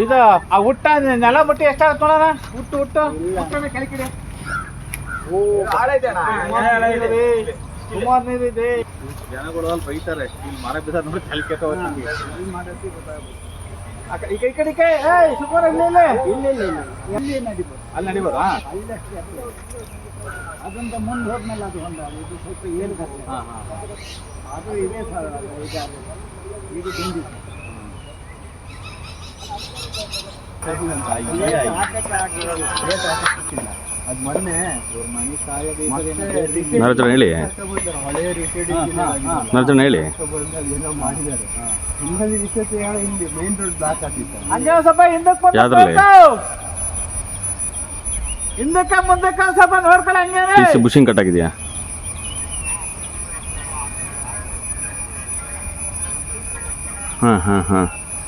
ಇದು ಆ ಹುಟ್ಟ ನೆಲ ಬಟ್ಟಿ ಎಷ್ಟಾಗತ್ತೆ ನೋಡೋಣ. ಹುಟ್ಟು ಕೆಳಕಿಡೆ ಸುಮಾರು ನೀರಿದೆ. ಜನಗಳು ಅಲ್ಲಿ ಬೈತಾರೆ, ಇಲ್ಲಿ ಮರ ಬಿದ್ದ ನೋಡಿ ಕಲ್ಕೆತ ಈಗ ಈ ಕಡೆ ಸುಮಾರು ಇಲ್ಲಿ ಅಲ್ಲಿ ನಡಿಬೋದು. ಅದಂತ ಮುಂದೆ ಹೋದ್ಮೇಲೆ ಅದು ಒಂದು ಇದು ಸ್ವಲ್ಪ ಏನು ಅದು ಇದೆ ಸರ್. ಈಗ ಬಂದಿದೆ ಅದು ಮೊನ್ನೆ ಮನೆ ಕಾಯೋದು ಹೇಳಿ ಹಳೆಯ ರೀತಿ ಹೇಳಿ ಏನೋ ಮಾಡಿದ್ದಾರೆ. ಹಿಂದಿ ವಿಷಯಕ್ಕೆ ಇಲ್ಲಿ ಮೇನ್ ರೋಡ್ ಬ್ಲಾಕ್ ಆಗ್ತಿತ್ತು. ಹಂಗೆ ಸ್ವಲ್ಪ ಹಿಂದಕ್ಕೆ ಮುಂದಕ್ಕೆ ಸ್ವಲ್ಪ ನೋಡ್ಕೊಳ್ಳಿ. ಹಂಗೇನೆ ಬುಷಿಂಗ್ ಕಟ್ ಆಗಿದೆಯಾ? ಹಾಂ